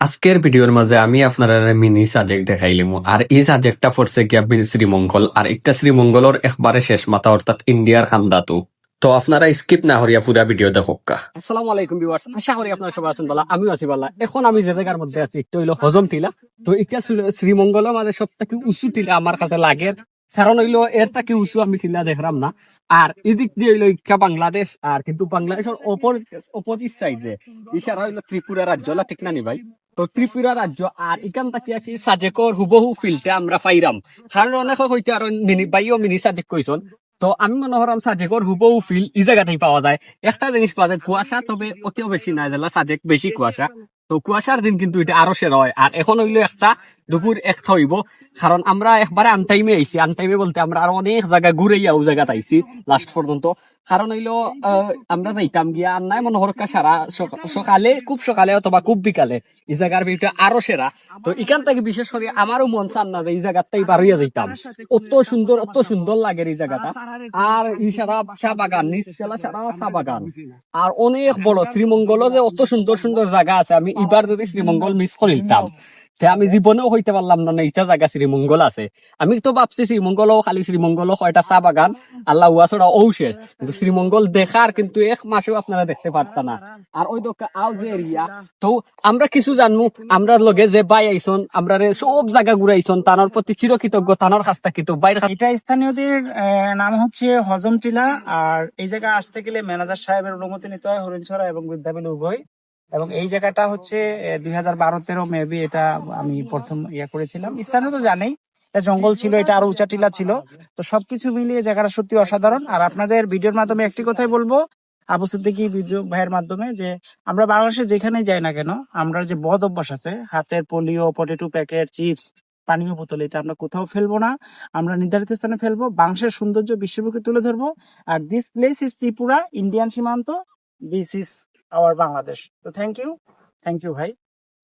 আজকের ভিডিওর মাঝে আমি আপনারা মিনি সাজেক দেখাইলিম আর এই সাজেকটা পড়ছে গিয়া শ্রীমঙ্গল আর একটা শ্রীমঙ্গলের একবারে শেষ মাথা অর্থাৎ ইন্ডিয়ার খান্দাতো। তো আপনারা স্কিপ না হরিয়া পুরা ভিডিও দেখোকা। আসসালামু আলাইকুম ভিউয়ার্স, আশা করি আপনারা সবাই আছেন ভালো। আমিও আছি ভালো। এখন আমি যে জায়গার মধ্যে আছি একটু হইলো হজম টিলা। তো এটা শ্রীমঙ্গল মানে সব থেকে উঁচু টিলা আমার কাছে লাগে, কারণ হইলো এর থেকে উঁচু আমি টিলা দেখলাম না। আর এদিক দিয়ে হইলো ইচ্ছা বাংলাদেশ, আর কিন্তু বাংলাদেশের অপোজিট সাইডে ইশারা হইলো ত্রিপুরা রাজ্য, ঠিক না নি ভাই? তো ত্রিপুরা রাজ্য আর এখান থেকে কি সাজেকর হুবহু ফিলটা আমরা পাইরাম, কারণ অনেক হইতে আরো মিনি বাইও মিনি সাজেক কইছন। তো আমি মনে করাম সাজেকর হুবহু ফিল এই জায়গাতেই পাওয়া যায়। একটা জিনিস পাওয়া যায় কুয়াশা, তবে অতিও বেশি নাই, সাজেক বেশি কুয়াশা। তো কুয়াশার দিন কিন্তু এটা আরো সেরা হয়। আর এখন হইলো একটা দুপুর একটা হইব, কারণ আমরা একবারে আনটাইমে আইছি। আনটাইমে বলতে আমরা আরো অনেক জায়গায় ঘুরে ও জায়গাতে আইছি লাস্ট পর্যন্ত। কারণ হইলো আমরা যাইতাম গিয়া আর নাই মনে হরকা সারা সকালে, খুব সকালে অথবা খুব বিকালে এই জায়গার ভিউটা আরো সেরা। তো এখান থেকে বিশেষ করে আমারও মন চান না যে এই জায়গাটাই বাড়িয়ে যাইতাম। অত সুন্দর লাগে এই জায়গাটা। আর এই সারা চা বাগান, নিচতলা সারা চা বাগান, আর অনেক বড় শ্রীমঙ্গলও যে অত সুন্দর সুন্দর জায়গা আছে। আমি এবার যদি শ্রীমঙ্গল মিস করিতাম আমি জীবনেও হইতে পারলাম না এইটা জায়গা শ্রীমঙ্গল আছে। আমি তো ভাবছি শ্রীমঙ্গলও খালি শ্রীমঙ্গলও কয়টা চা বাগান আল্লাহ উয়াছড়া ও শেষ, কিন্তু শ্রীমঙ্গল দেখার কিন্তু এক মাসেও আপনারা দেখতে পারতাম না। আর ওই আও যে এরিয়া, তো আমরা কিছু জানবো আমরা লগে যে বাই আইসন, আমরা সব জায়গা ঘুরাইছন, তানোর প্রতি চিরকৃতজ্ঞ, তানোর কাছ থেকে। তো বাইরে এটা স্থানীয়দের নাম হচ্ছে হজম টিলা। আর এই জায়গায় আসতে গেলে ম্যানেজার সাহেবের অনুমতি নিতে হয়, হরিণছড়া এবং বৃদ্ধাবিল উভয়। এবং এই জায়গাটা হচ্ছে 2012-13 মেবি এটা আমি প্রথম করেছিলাম। স্থানীয় তো জানেই এটা জঙ্গল ছিল, এটা আরো উঁচা টিলা ছিল। তো সবকিছু মিলিয়ে জায়গাটা সত্যি অসাধারণ। আর আপনাদের ভিডিওর মাধ্যমে একটি কথাই বলবো, আবু সিদ্দিকী ভিডিও ভাইয়ের মাধ্যমে, যে আমরা বাংলাদেশে যেখানেই যাই না কেন, আমরা যে বদ অভ্যাস আছে হাতের পোলিও, পটেটো প্যাকেট, চিপস, পানীয় বোতল, এটা আমরা কোথাও ফেলবো না। আমরা নির্ধারিত স্থানে ফেলবো, বাংলাদেশের সৌন্দর্য বিশ্বমুখে তুলে ধরবো। আর this place is Tripura, Indian সীমান্ত, দিস ইজ আওয়ার বাংলাদেশ। তো থ্যাংক ইউ ভাই।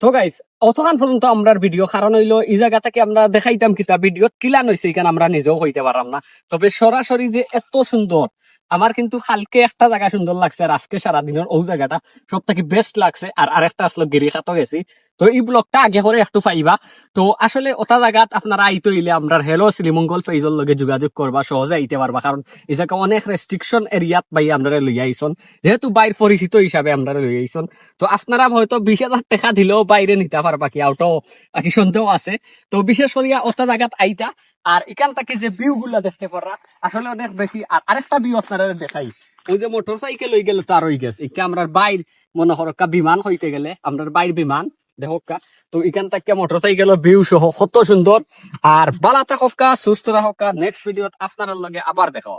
তো গাইস, অতক্ষণ পর্যন্ত আমরার ভিডিও, কারণ হইলো এই জায়গা থেকে আমরা দেখাইতাম কিতা ভিডিও কিলান হয়েছে, এখানে আমরা নিজেও হইতে পারলাম না। তবে সরাসরি যে এত সুন্দর, আমার কিন্তু কালকে একটা জায়গা সুন্দর লাগছে, আর আজকে সারাদিনের ওই জায়গাটা সব থেকে বেস্ট লাগছে। আর আরেকটা আসলে গিরিখাতো গেছি। তো এই ব্লগটা আগে করে একটু পাইবা। তো আসলে ওটা জায়গাত আপনারা আইতে হইলে আমরা হেলো শ্রীমঙ্গল পেজের লগে যোগাযোগ করবা, সহজে আইতে পারবা। কারণ এই জায়গা অনেক রেস্ট্রিকশন এরিয়াত ভাই আমরা লইয়া আইসন, যেহেতু বাইর পরিচিত হিসাবে আমরা লইয়া আইসন। তো আপনারা হয়তো 20,000 টাকা দিলেও বাইরে নিতে পারবা, কি আউটও বাকি সন্দেহ আছে। তো বিশেষ করিয়া ওটা জায়গাত আইতা, আর এখান থেকে যে ভিউ গুলা দেখতে পারা আসলে অনেক বেশি। আর আরেকটা ভিউ আপনারা দেখাই, ওই যে মোটর সাইকেল হয়ে গেলে তার হয়ে গেছে এটা আমরা বাইর মনে হরকা বিমান হইতে গেলে আমরা বাইর বিমান দেখোকা। তো এখান থেকে মোটর সাইকেলের ভিউ সহ কত সুন্দর। আর বালা থাকা সুস্থ থাকা, নেক্সট ভিডিওত আপনার লগে আবার দেখা।